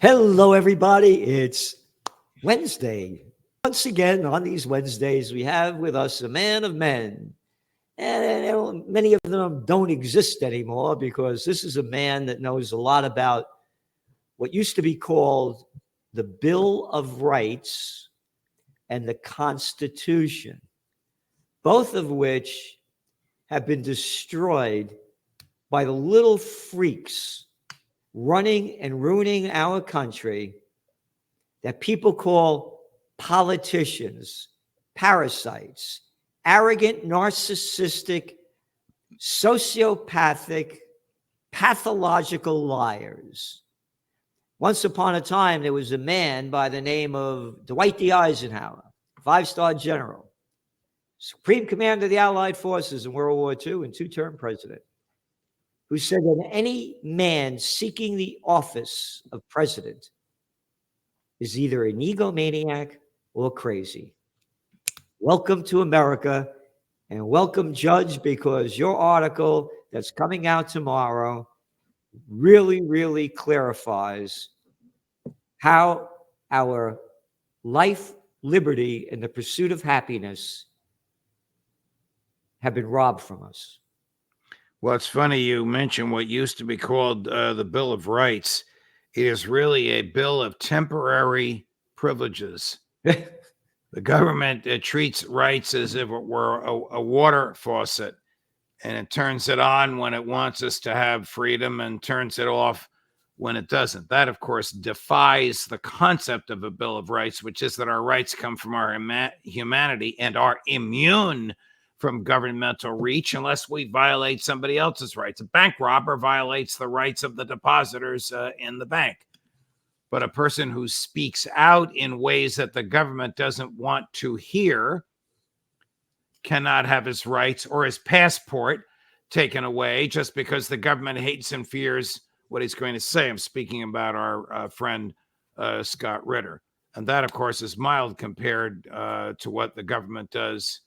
Hello, everybody. It's Wednesday. Once again, on these Wednesdays, we have with us a man of men. And many of them don't exist anymore because this is a man that knows a lot about what used to be called the Bill of Rights and the Constitution, both of which have been destroyed by the little freaks running and ruining our country that people call politicians, parasites, arrogant, narcissistic, sociopathic, pathological liars. Once upon a time, there was a man by the name of Dwight D. Eisenhower, five-star general, Supreme Commander of the Allied Forces in World War II and two-term president, who said that any man seeking the office of president is either an egomaniac or crazy. Welcome to America, and welcome, Judge, because your article that's coming out tomorrow really clarifies how our life, liberty, and the pursuit of happiness have been robbed from us. Well, it's funny you mentioned what used to be called the Bill of Rights. It is really a bill of temporary privileges. The government treats rights as if it were a water faucet, and it turns it on when it wants us to have freedom and turns it off when it doesn't. That, of course, defies the concept of a Bill of Rights, which is that our rights come from our humanity and are immune from governmental reach unless we violate somebody else's rights. A bank robber violates the rights of the depositors in the bank. But a person who speaks out in ways that the government doesn't want to hear cannot have his rights or his passport taken away just because the government hates and fears what he's going to say. I'm speaking about our friend Scott Ritter. And that, of course, is mild compared to what the government does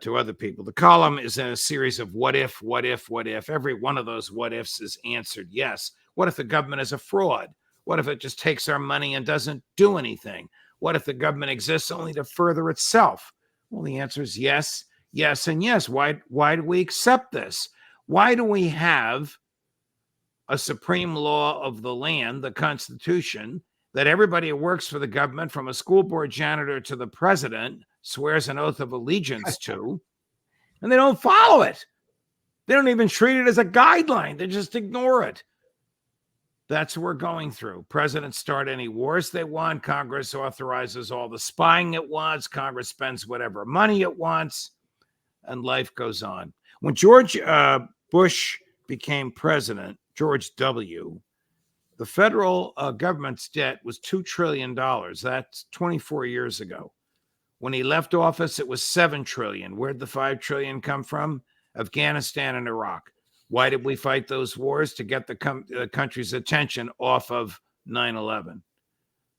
to other people. The column is a series of what if. Every one of those what ifs is answered yes. What if the government is a fraud? What if it just takes our money and doesn't do anything? What if the government exists only to further itself? Well, the answer is yes, yes, and yes. Why do we accept this? Why do we have a supreme law of the land, the Constitution, that everybody who works for the government, from a school board janitor to the president, swears an oath of allegiance to, and they don't follow it? They don't even treat it as a guideline. They just ignore it. That's what we're going through. Presidents start any wars they want. Congress authorizes all the spying it wants. Congress spends whatever money it wants, and life goes on. When George Bush became president, George W., the federal government's debt was $2 trillion. That's 24 years ago. When he left office, it was $7 trillion. Where'd the $5 trillion come from? Afghanistan and Iraq. Why did we fight those wars? To get the country's attention off of 9/11.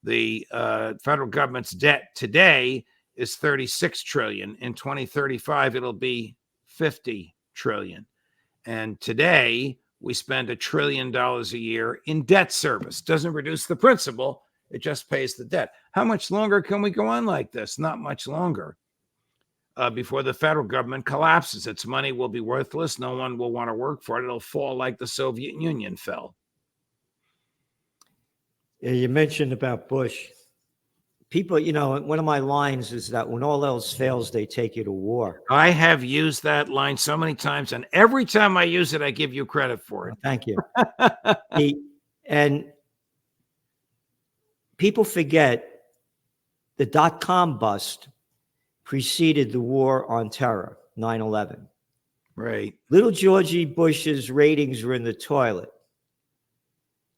The federal government's debt today is $36 trillion. In 2035, it'll be $50 trillion. And today, we spend $1 trillion a year in debt service. Doesn't reduce the principal. It just pays the debt. How much longer can we go on like this? Not much longer. Before the federal government collapses, its money will be worthless. No one will want to work for it. It'll fall like the Soviet Union fell. Yeah, you mentioned about Bush. People, one of my lines is that when all else fails, they take you to war. I have used that line so many times, and every time I use it, I give you credit for it. Well, thank you. And people forget the dot-com bust preceded the war on terror, 9/11. Right. Little Georgie Bush's ratings were in the toilet.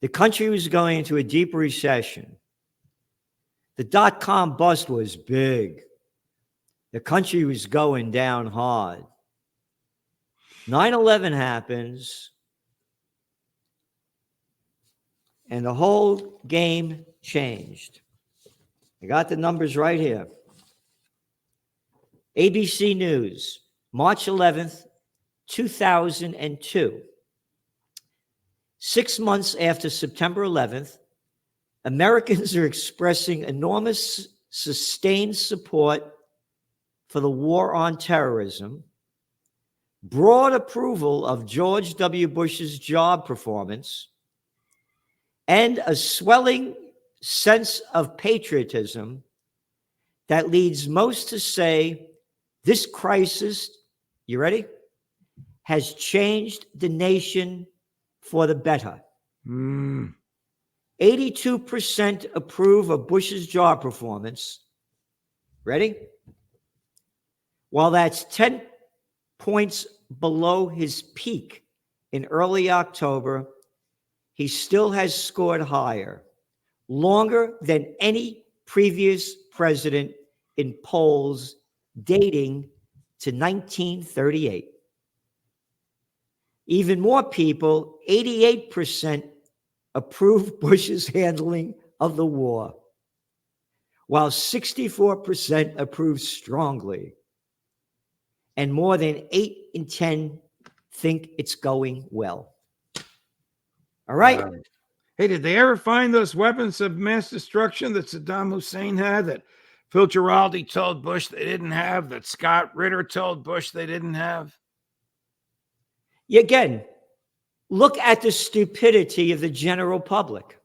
The country was going into a deep recession. The dot-com bust was big. The country was going down hard. 9/11 happens, and the whole game changed. I got the numbers right here. ABC News, March 11th, 2002. 6 months after September 11th, Americans are expressing enormous sustained support for the war on terrorism, broad approval of George W. Bush's job performance, and a swelling sense of patriotism that leads most to say this crisis, you ready, has changed the nation for the better. 82% approve of Bush's job performance. Ready? While that's 10 points below his peak in early October, he still has scored higher, longer than any previous president in polls dating to 1938. Even more people, 88%, approve Bush's handling of the war, while 64% approve strongly, and more than 8 in 10 think it's going well. All right? Hey, did they ever find those weapons of mass destruction that Saddam Hussein had, that Phil Giraldi told Bush they didn't have, that Scott Ritter told Bush they didn't have? Again, look at the stupidity of the general public.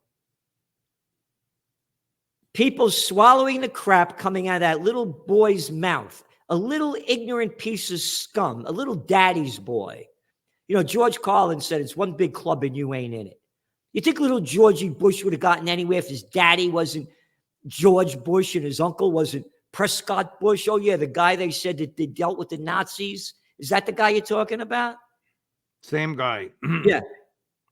People swallowing the crap coming out of that little boy's mouth, a little ignorant piece of scum, a little daddy's boy. You know, George Carlin said it's one big club and you ain't in it. You think little Georgie Bush would have gotten anywhere if his daddy wasn't George Bush and his uncle wasn't Prescott Bush? Oh, yeah, the guy they said that they dealt with the Nazis. Is that the guy you're talking about? Same guy. Yeah.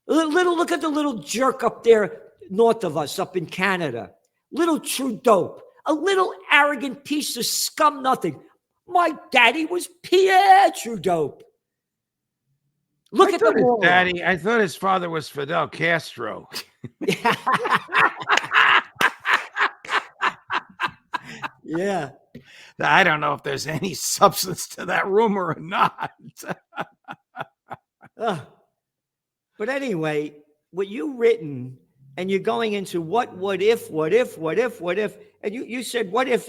Look at the little jerk up there north of us, up in Canada. Little Trudeau, a little arrogant piece of scum nothing. My daddy was Pierre Trudeau. Look at the moron. Daddy. I thought his father was Fidel Castro. Yeah. I don't know if there's any substance to that rumor or not. But anyway, what you've written, and you're going into what if, and you said, what if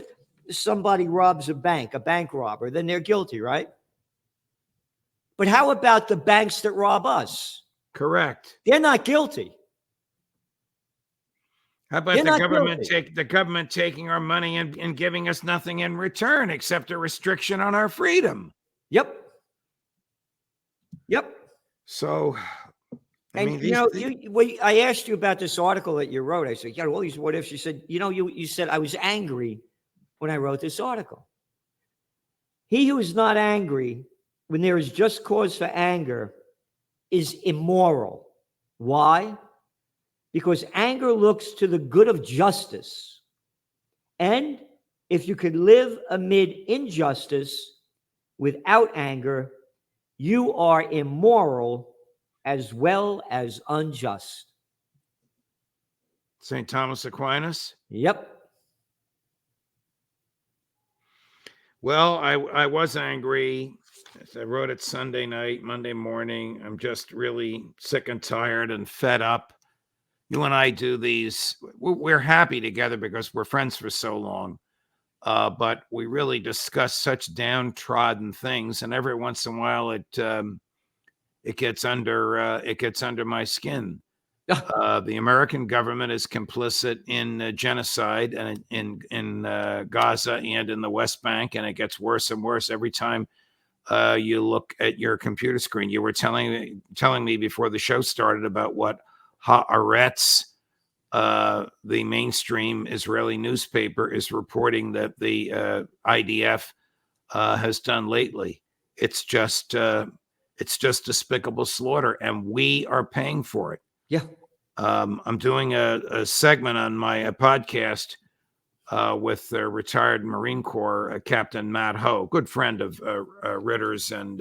somebody robs a bank robber, then they're guilty, right? But how about the banks that rob us? Correct. They're not guilty. How about the government taking our money and giving us nothing in return except a restriction on our freedom? Yep. So, I asked you about this article that you wrote. I said, all these what ifs. You said, you said, I was angry when I wrote this article. He who is not angry when there is just cause for anger is immoral. Why? Because anger looks to the good of justice. And if you could live amid injustice without anger, you are immoral as well as unjust. St. Thomas Aquinas? Yep. Well, I was angry. I wrote it Sunday night, Monday morning. I'm just really sick and tired and fed up. You and I do these. We're happy together because we're friends for so long. But we really discuss such downtrodden things, and every once in a while it gets under my skin. The American government is complicit in genocide and in Gaza and in the West Bank, and it gets worse and worse every time you look at your computer screen. You were telling me before the show started about what Haaretz, the mainstream Israeli newspaper, is reporting that the IDF has done lately. It's just despicable slaughter, and we are paying for it. Yeah. I'm doing a segment on my podcast with retired Marine Corps Captain Matt Ho, good friend of Ritter's and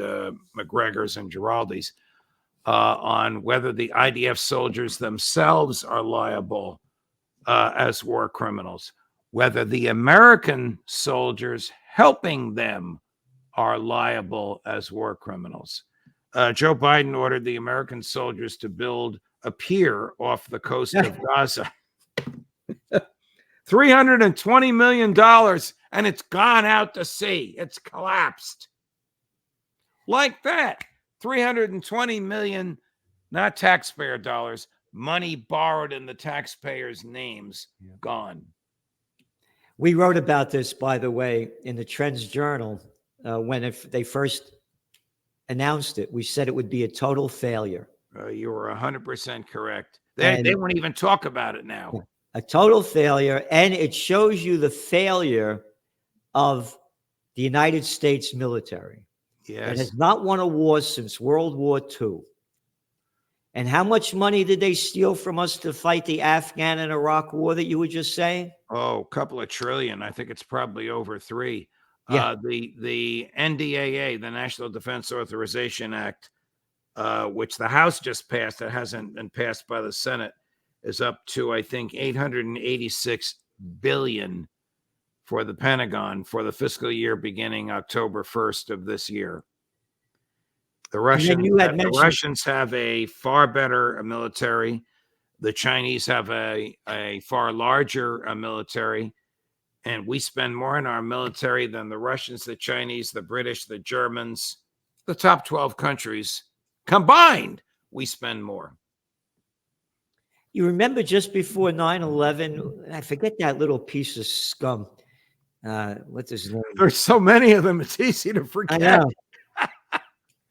McGregor's and Giraldi's, on whether the IDF soldiers themselves are liable as war criminals, whether the American soldiers helping them are liable as war criminals. Joe Biden ordered the American soldiers to build a pier off the coast of Gaza. $320 million, and it's gone out to sea. It's collapsed. Like that. 320 million, not taxpayer dollars, money borrowed in the taxpayers' names, gone. We wrote about this, by the way, in the Trends Journal when they first announced it. We said it would be a total failure. You were 100% correct. They won't even talk about it now. A total failure, and it shows you the failure of the United States military. Yes. It has not won a war since World War II. And how much money did they steal from us to fight the Afghan and Iraq war that you were just saying? Oh, a couple of trillion. I think it's probably over 3. Yeah. The NDAA, the National Defense Authorization Act, which the House just passed, it hasn't been passed by the Senate, is up to, I think, $886 billion for the Pentagon for the fiscal year beginning October 1st of this year. The Russians have a far better military. The Chinese have a far larger military, and we spend more in our military than the Russians, the Chinese, the British, the Germans, the top 12 countries combined. We spend more. You remember just before 9/11, I forget that little piece of scum. What's his name? There's so many of them, it's easy to forget. I know.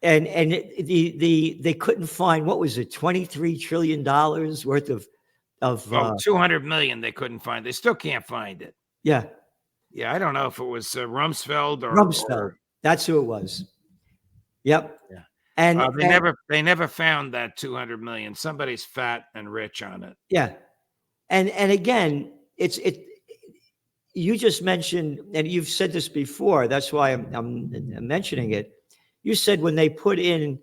And they couldn't find, what was it, $23 trillion worth of 200 million they couldn't find. They still can't find it. Yeah. Yeah, I don't know if it was Rumsfeld or Rumsfeld. That's who it was. Yep. Yeah. And they never found that 200 million. Somebody's fat and rich on it. Yeah. And again, you just mentioned, and you've said this before, that's why I'm mentioning it. You said when they put in,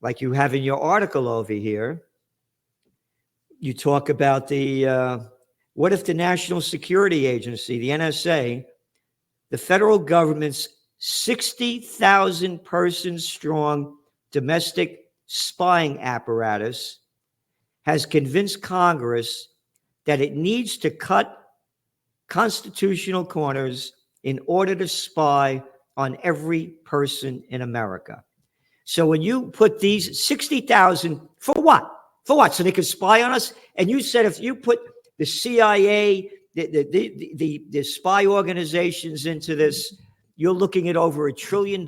like you have in your article over here, you talk about what if the National Security Agency, the NSA, the federal government's 60,000 person strong domestic spying apparatus has convinced Congress that it needs to cut constitutional corners in order to spy on every person in America. So when you put these 60,000, for what? For what? So they could spy on us? And you said if you put the CIA, the spy organizations into this, you're looking at over $1 trillion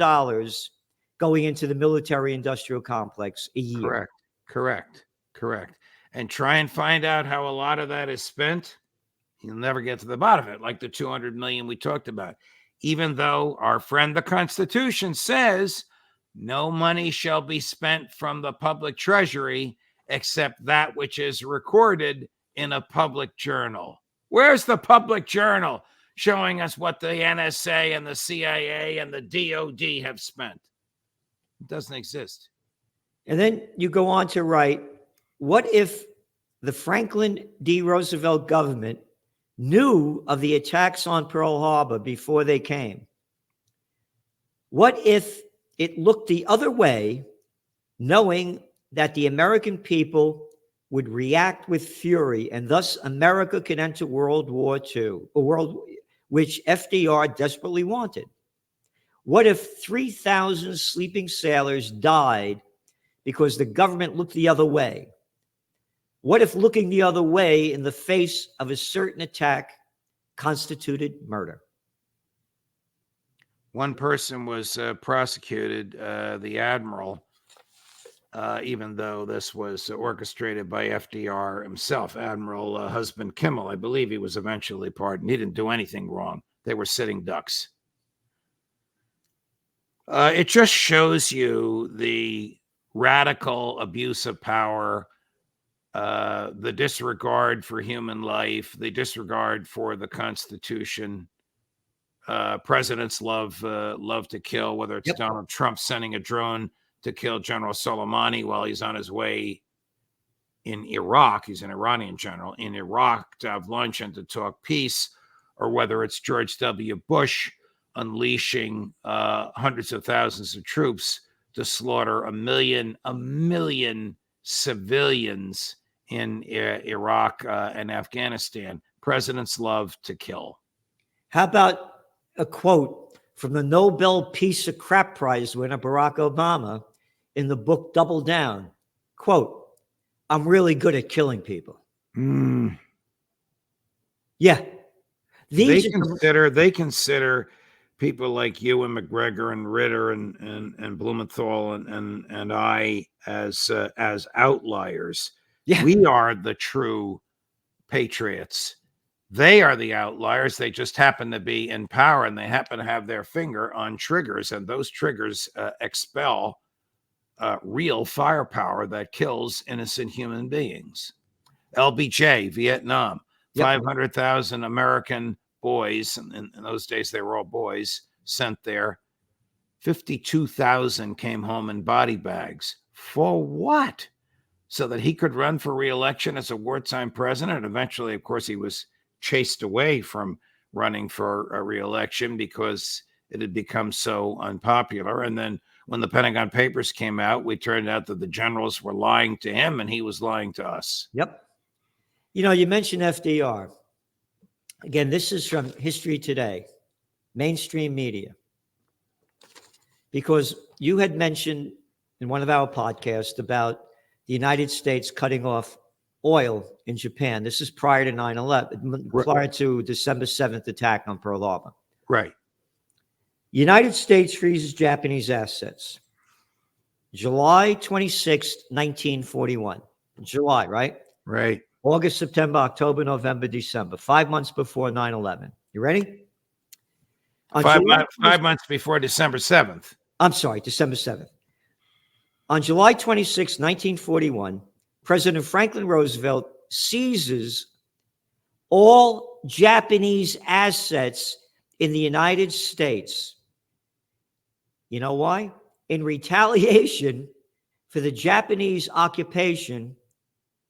going into the military-industrial complex a year. Correct. And try and find out how a lot of that is spent. You'll never get to the bottom of it, like the 200 million we talked about. Even though our friend the Constitution says no money shall be spent from the public treasury except that which is recorded in a public journal. Where's the public journal showing us what the NSA and the CIA and the DOD have spent? It doesn't exist. And then you go on to write, what if the Franklin D. Roosevelt government knew of the attacks on Pearl Harbor before they came? What if it looked the other way, knowing that the American people would react with fury, and thus America could enter World War II, a world which FDR desperately wanted? What if 3,000 sleeping sailors died because the government looked the other way? What if looking the other way in the face of a certain attack constituted murder? One person was prosecuted, the admiral, even though this was orchestrated by FDR himself, Admiral Husband Kimmel. I believe he was eventually pardoned. He didn't do anything wrong. They were sitting ducks. It just shows you the radical abuse of power, the disregard for human life, the disregard for the Constitution. Presidents love to kill, whether it's Donald Trump sending a drone to kill General Soleimani while he's on his way in Iraq. He's an Iranian general in Iraq to have lunch and to talk peace, or whether it's George W. Bush unleashing hundreds of thousands of troops to slaughter a million civilians in Iraq and Afghanistan. Presidents love to kill. How about a quote from the Nobel Peace of Crap Prize winner Barack Obama in the book Double Down? Quote, "I'm really good at killing people." Yeah. They consider people like you and McGregor and Ritter and Blumenthal and I as outliers. Yeah. We are the true patriots. They are the outliers. They just happen to be in power, and they happen to have their finger on triggers, and those triggers expel real firepower that kills innocent human beings. LBJ, Vietnam, 500,000 American boys, and in those days they were all boys, sent there. 52,000 came home in body bags. For what? So that he could run for re-election as a wartime president. Eventually, of course, he was chased away from running for a re-election because it had become so unpopular. And then when the Pentagon Papers came out, we turned out that the generals were lying to him and he was lying to us. Yep. You know, you mentioned FDR. Again, this is from History Today, mainstream media. Because you had mentioned in one of our podcasts about the United States cutting off oil in Japan. This is prior to 9/11, prior to December 7th attack on Pearl Harbor. Right. United States freezes Japanese assets. July 26th, 1941. July, right? Right. August, September, October, November, December. 5 months before 9/11. You ready? 5 months before December 7th. I'm sorry, December 7th. On July 26, 1941, President Franklin Roosevelt seizes all Japanese assets in the United States. You know why? In retaliation for the Japanese occupation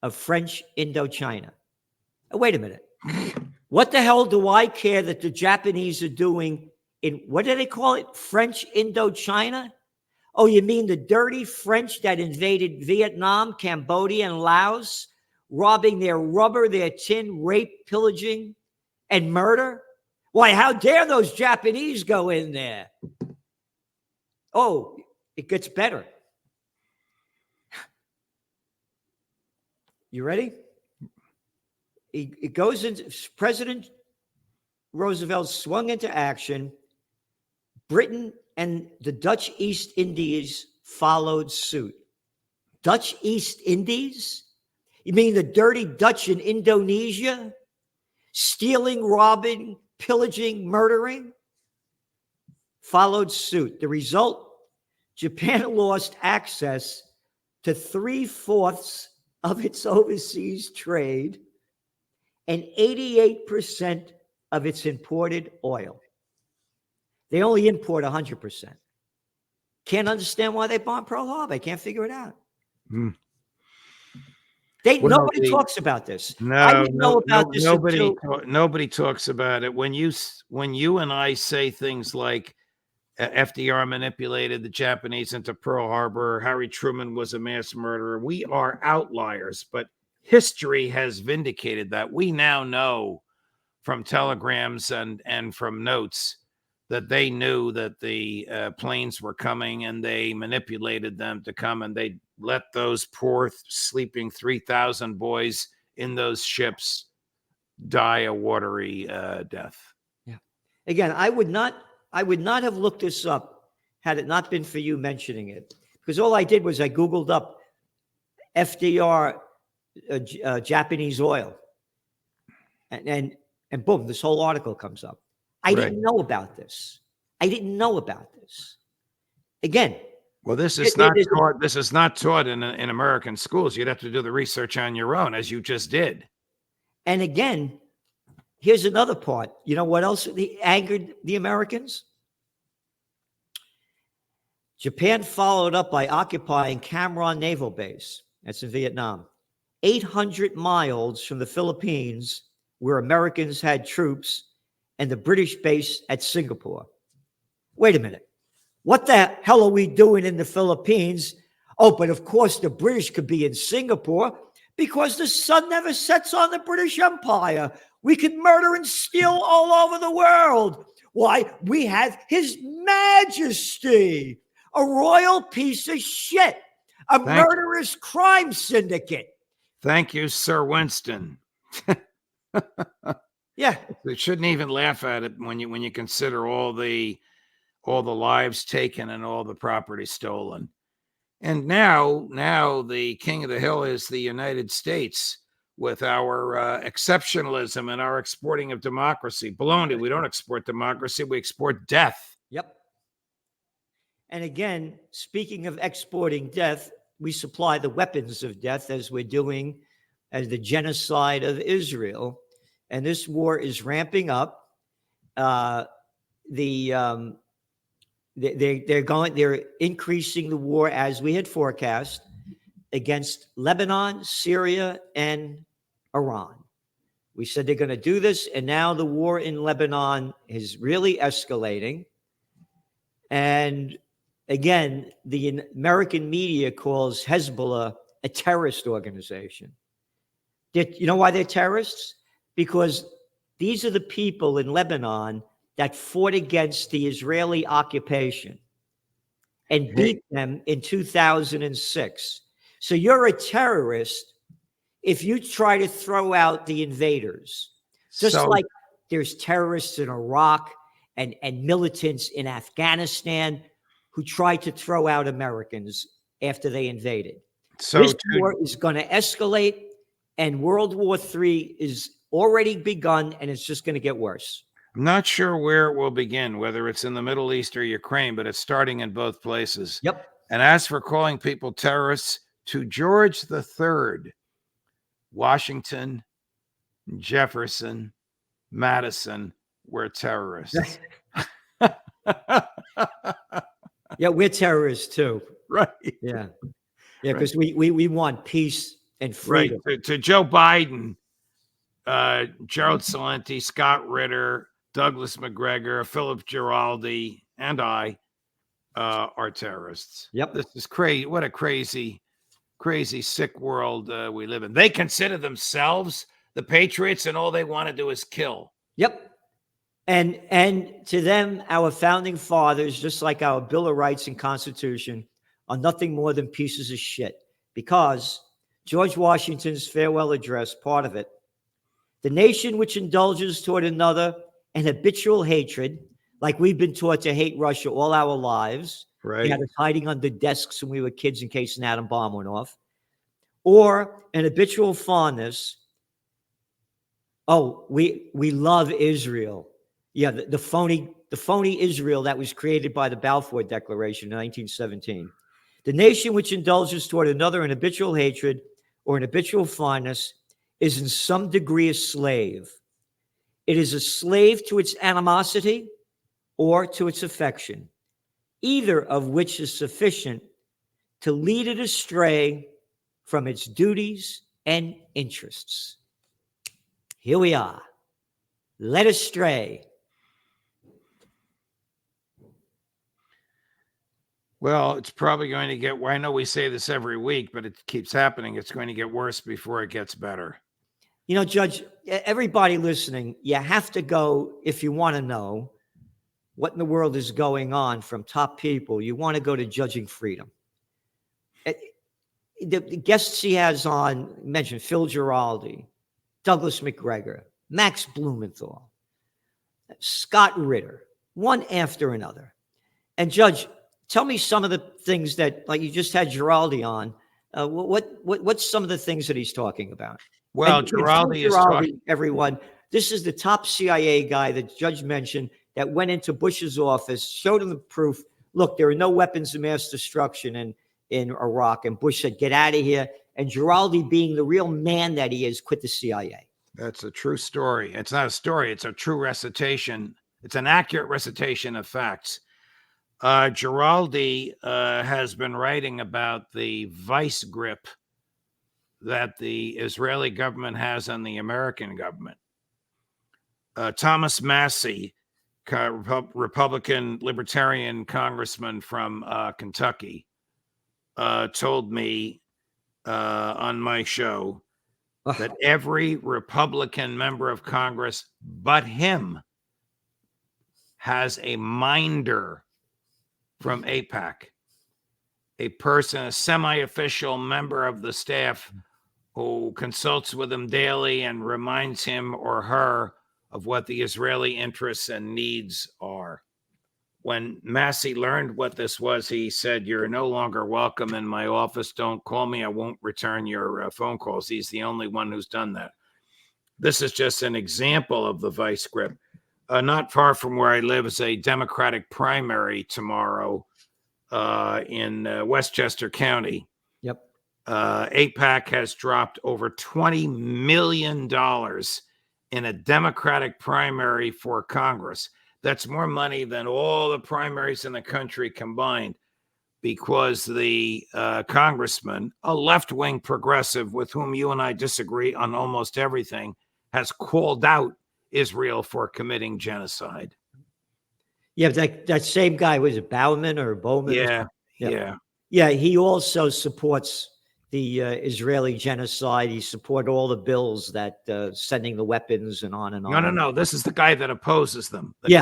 of French Indochina. Oh, wait a minute. What the hell do I care that the Japanese are doing in, what do they call it? French Indochina? Oh, you mean the dirty French that invaded Vietnam, Cambodia, and Laos, robbing their rubber, their tin, rape, pillaging, and murder? Why, how dare those Japanese go in there? Oh, it gets better. You ready? It goes into, President Roosevelt swung into action. Britain and the Dutch East Indies followed suit. Dutch East Indies? You mean the dirty Dutch in Indonesia? Stealing, robbing, pillaging, murdering? Followed suit. The result? Japan lost access to 3/4 of its overseas trade and 88% of its imported oil. They only import 100%. Can't understand why they bombed Pearl Harbor. I can't figure it out. Nobody talks about this. I didn't know about this. Nobody talks about it. When you and I say things like FDR manipulated the Japanese into Pearl Harbor, Harry Truman was a mass murderer, we are outliers. But history has vindicated that. We now know from telegrams and from notes that they knew that the planes were coming and they manipulated them to come, and they let those poor sleeping 3,000 boys in those ships die a watery death. Yeah. Again, I would not have looked this up had it not been for you mentioning it, because all I did was I Googled up FDR Japanese oil, and boom, this whole article comes up. I didn't know about this. Again, well, this is not taught in American schools. You'd have to do the research on your own, as you just did. And again, here's another part. You know what else angered the Americans? Japan followed up by occupying Cam Ranh Naval Base. That's in Vietnam. 800 miles from the Philippines, where Americans had troops, and the British base at Singapore. Wait a minute. What the hell are we doing in the Philippines? Oh, but of course the British could be in Singapore Because the sun never sets on the British Empire. We can murder and steal all over the world. Why? We have His Majesty, a royal piece of shit, a murderous crime syndicate. Thank you, Sir Winston. Yeah. They shouldn't even laugh at it when you consider all the lives taken and all the property stolen. And now the king of the hill is the United States with our exceptionalism and our exporting of democracy. Baloney, we don't export democracy, we export death. Yep. And again, speaking of exporting death, we supply the weapons of death as we're doing as the genocide of Israel. And this war is ramping up. They're increasing the war as we had forecast against Lebanon, Syria, and Iran. We said they're going to do this, and now the war in Lebanon is really escalating. And again, the American media calls Hezbollah a terrorist organization. You know why they're terrorists? Because these are the people in Lebanon that fought against the Israeli occupation and beat them in 2006. So you're a terrorist if you try to throw out the invaders. Just like there's terrorists in Iraq and militants in Afghanistan who tried to throw out Americans after they invaded. So this war is going to escalate, and World War III is already begun, and it's just going to get worse. I'm not sure where it will begin, whether it's in the Middle East or Ukraine, but it's starting in both places. Yep. And as for calling people terrorists, to George III, Washington, Jefferson, Madison were terrorists. Yeah, we're terrorists too. Right. Yeah. Yeah, because we want peace and freedom. Right. To Joe Biden, Gerald Celente, Scott Ritter, Douglas McGregor, Philip Giraldi, and I are terrorists. Yep. This is crazy. What a crazy, sick world we live in. They consider themselves the patriots, and all they want to do is kill. Yep. And to them, our founding fathers, just like our Bill of Rights and Constitution, are nothing more than pieces of shit. Because George Washington's farewell address, part of it, the nation which indulges toward another an habitual hatred, like we've been taught to hate Russia all our lives. Right. They had us hiding under desks when we were kids in case an atom bomb went off. Or an habitual fondness. Oh, we love Israel. Yeah, the phony Israel that was created by the Balfour Declaration in 1917. The nation which indulges toward another an habitual hatred or an habitual fondness is in some degree a slave. It is a slave to its animosity or to its affection, either of which is sufficient to lead it astray from its duties and interests. Here we are, led astray. Well, it's probably going to get, I know we say this every week, but it keeps happening. It's going to get worse before it gets better. You know, Judge, everybody listening, you have to go, if you want to know what in the world is going on from top people, you want to go to Judging Freedom. The guests he has on, mentioned Phil Giraldi, Douglas McGregor, Max Blumenthal, Scott Ritter, one after another. And Judge, tell me some of the things that, like you just had Giraldi on. What's some of the things that he's talking about? Well, Giraldi is talking. Everyone, this is the top CIA guy that Judge mentioned that went into Bush's office, showed him the proof. Look, there are no weapons of mass destruction in Iraq. And Bush said, get out of here. And Giraldi, being the real man that he is, quit the CIA. That's a true story. It's not a story. It's a true recitation. It's an accurate recitation of facts. Giraldi has been writing about the vice grip that the Israeli government has on the American government. Thomas Massey, Republican libertarian congressman from Kentucky, told me on my show Ugh. that every Republican member of Congress but him has a minder from AIPAC, a person, a semi-official member of the staff who consults with him daily and reminds him or her of what the Israeli interests and needs are. When Massey learned what this was, he said, "You're no longer welcome in my office. Don't call me. I won't return your phone calls." He's the only one who's done that. This is just an example of the vice grip. Not far from where I live is a Democratic primary tomorrow in Westchester County. Yep. AIPAC has dropped over $20 million in a Democratic primary for Congress. That's more money than all the primaries in the country combined, because the congressman, a left-wing progressive with whom you and I disagree on almost everything, has called out Israel for committing genocide. Yeah, that same guy, was it Bowman or Bowman? Yeah. He also supports the Israeli genocide. He supported all the bills that sending the weapons and on and on. No. This is the guy that opposes them. The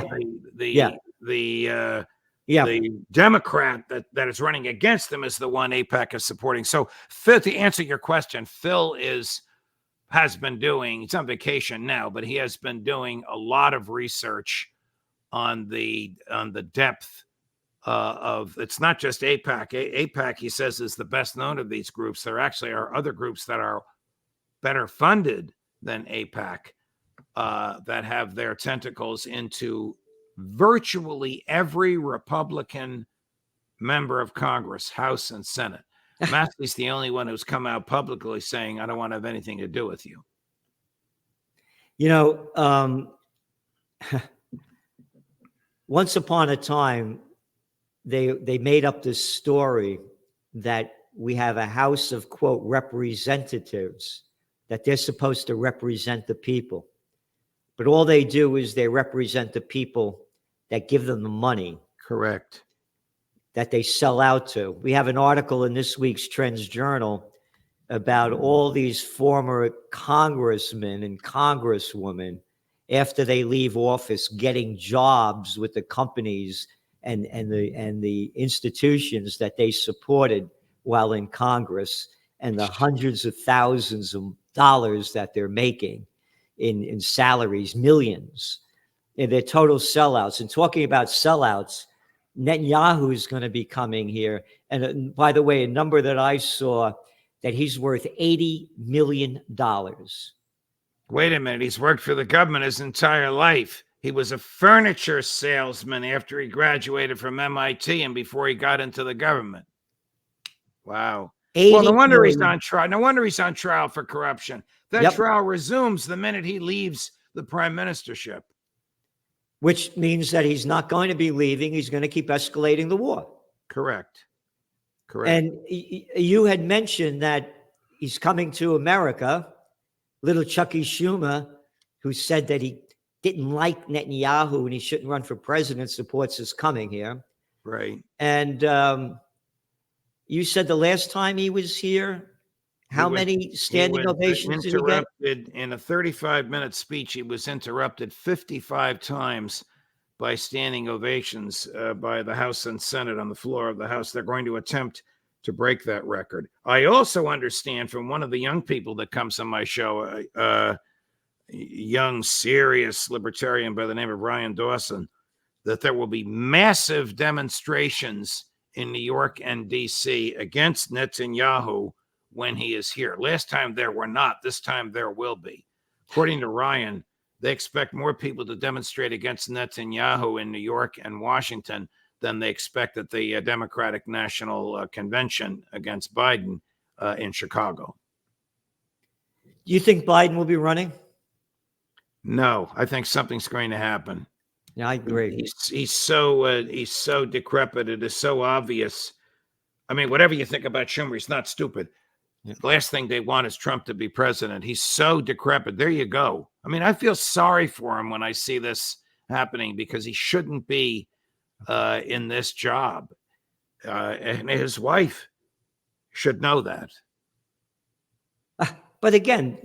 Democrat that is running against them is the one AIPAC is supporting. So, Phil, to answer your question, Phil has been doing, he's on vacation now, but he has been doing a lot of research on the depth of, it's not just AIPAC. AIPAC, he says, is the best known of these groups. There actually are other groups that are better funded than AIPAC that have their tentacles into virtually every Republican member of Congress, House and Senate. Massey's the only one who's come out publicly saying, "I don't want to have anything to do with you." Once upon a time, they made up this story that we have a House of, quote, representatives, that they're supposed to represent the people. But all they do is they represent the people that give them the money. Correct. That they sell out to. We have an article in this week's Trends Journal about all these former congressmen and congresswomen, after they leave office, getting jobs with the companies and the institutions that they supported while in Congress, and the hundreds of thousands of dollars that they're making in salaries, millions. And they're total sellouts. And talking about sellouts, Netanyahu is going to be coming here. And by the way, a number that I saw, that he's worth $80 million. Wait a minute. He's worked for the government his entire life. He was a furniture salesman after he graduated from MIT and before he got into the government. Wow. Well, no wonder he's on trial. No wonder he's on trial for corruption. That trial resumes the minute he leaves the prime ministership. Which means that he's not going to be leaving. He's going to keep escalating the war. Correct. And you had mentioned that he's coming to America. Little Chucky Schumer, who said that he didn't like Netanyahu and he shouldn't run for president, supports his coming here. Right. And you said the last time he was here, how many standing ovations did he get? In a 35-minute speech, he was interrupted 55 times by standing ovations by the House and Senate on the floor of the House. They're going to attempt to break that record. I also understand from one of the young people that comes on my show, a young, serious libertarian by the name of Ryan Dawson, that there will be massive demonstrations in New York and D.C. against Netanyahu when he is here. Last time there were not. This time there will be. According to Ryan, they expect more people to demonstrate against Netanyahu in New York and Washington than they expect at the Democratic National Convention against Biden in Chicago. Do you think Biden will be running? No, I think something's going to happen. Yeah, I agree. He's so decrepit. It is so obvious. I mean, whatever you think about Schumer, he's not stupid. The last thing they want is Trump to be president. He's so decrepit. There you go. I mean, I feel sorry for him when I see this happening, because he shouldn't be in this job. And his wife should know that. But again,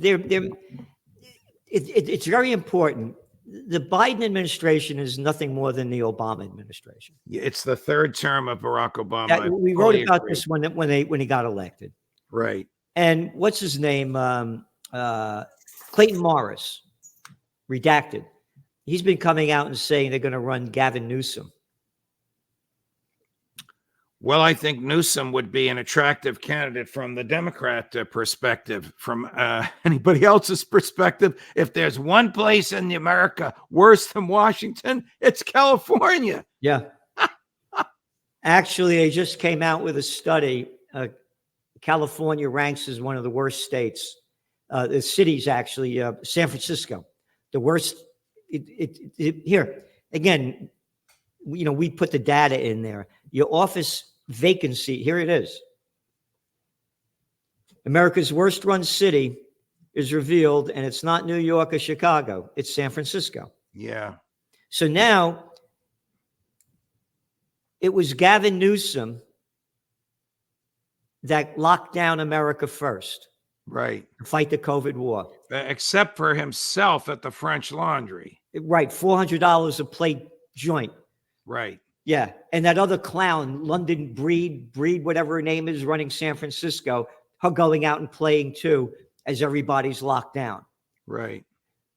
it's very important. The Biden administration is nothing more than the Obama administration. It's the third term of Barack Obama. That, I we wrote fully about agree. this when he got elected. Right. And what's his name? Clayton Morris, redacted. He's been coming out and saying they're going to run Gavin Newsom. Well, I think Newsom would be an attractive candidate from the Democrat perspective. From anybody else's perspective, if there's one place in America worse than Washington, it's California. Yeah. Actually, they just came out with a study. California ranks as one of the worst states. The cities, actually, San Francisco, the worst. Here, again, we put the data in there. Your office vacancy, here it is. America's worst run city is revealed, and it's not New York or Chicago. It's San Francisco. Yeah. So now it was Gavin Newsom that locked down America first. Right. To fight the COVID war. Except for himself at the French Laundry. Right. $400 a plate joint. Right. Yeah. And that other clown, London Breed, whatever her name is, running San Francisco, her going out and playing too, as everybody's locked down. Right.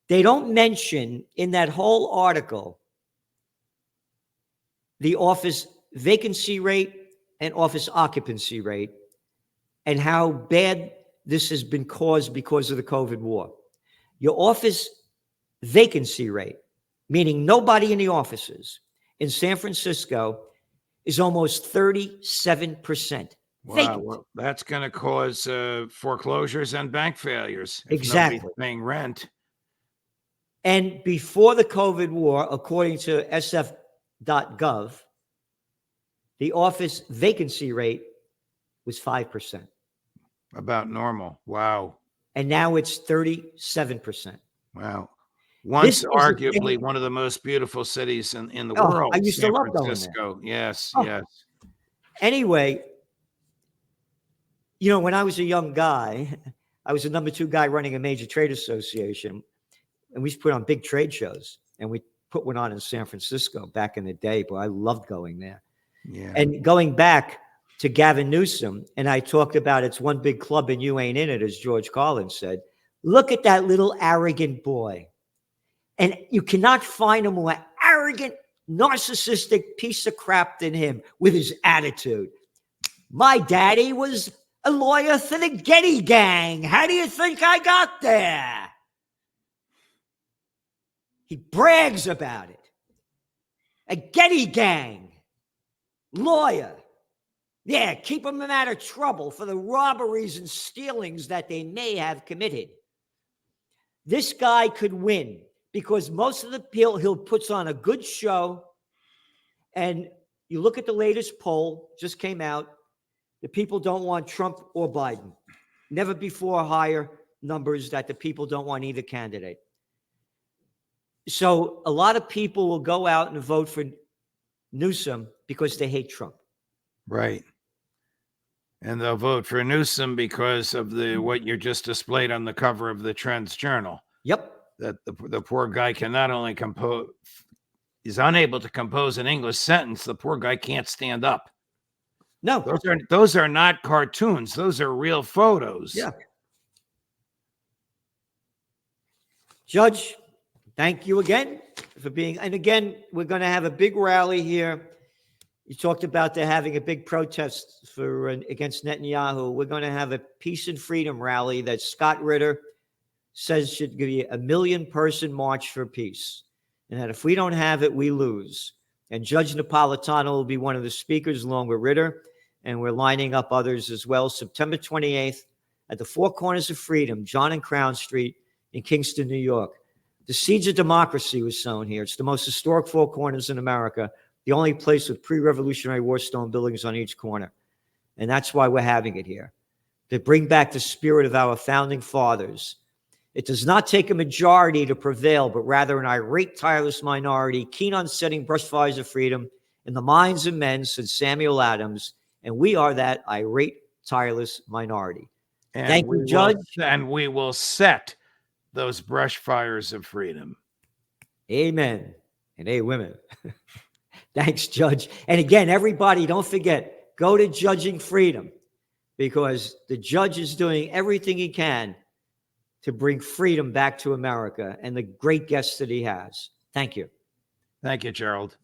They don't mention in that whole article the office vacancy rate and office occupancy rate and how bad this has been caused because of the COVID war. Your office vacancy rate, meaning nobody in the offices in San Francisco, is almost 37%. Wow, well, that's going to cause foreclosures and bank failures. Exactly. Nobody's paying rent. And before the COVID war, according to sf.gov, the office vacancy rate was 5%. About normal. Wow. And now it's 37%. Wow. Once arguably one of the most beautiful cities in the world. I used to love going there. Yes, yes. Anyway, when I was a young guy, I was the number 2 guy running a major trade association, and we used to put on big trade shows, and we put one on in San Francisco back in the day, but I loved going there. Yeah. And going back to Gavin Newsom, and I talked about it's one big club and you ain't in it, as George Carlin said. Look at that little arrogant boy. And you cannot find a more arrogant, narcissistic piece of crap than him with his attitude. My daddy was a lawyer for the Getty Gang. How do you think I got there? He brags about it. A Getty Gang lawyer. Yeah, keep them out of trouble for the robberies and stealings that they may have committed. This guy could win because most of the people, he'll puts on a good show. And you look at the latest poll, just came out, the people don't want Trump or Biden. Never before higher numbers that the people don't want either candidate. So a lot of people will go out and vote for Newsom because they hate Trump. Right. And they'll vote for Newsom because of what you just displayed on the cover of the Trends Journal. Yep. That the poor guy can not only compose, he's unable to compose an English sentence. The poor guy can't stand up. No. Those are not cartoons. Those are real photos. Yeah. Judge, thank you again for being, and again, we're going to have a big rally here. You talked about they're having a big protest against Netanyahu. We're going to have a peace and freedom rally that Scott Ritter says should be a 1 million-person march for peace. And that if we don't have it, we lose. And Judge Napolitano will be one of the speakers along with Ritter. And we're lining up others as well. September 28th at the Four Corners of Freedom, John and Crown Street in Kingston, New York. The seeds of democracy was sown here. It's the most historic Four Corners in America. The only place with pre-Revolutionary War stone buildings on each corner. And that's why we're having it here. To bring back the spirit of our founding fathers. It does not take a majority to prevail, but rather an irate, tireless minority, keen on setting brush fires of freedom in the minds of men, said Samuel Adams. And we are that irate, tireless minority. Thank you, Judge. And we will set those brush fires of freedom. Amen. And hey, women. Thanks, Judge. And again, everybody, don't forget, go to Judging Freedom, because the judge is doing everything he can to bring freedom back to America and the great guests that he has. Thank you. Thank you, Gerald.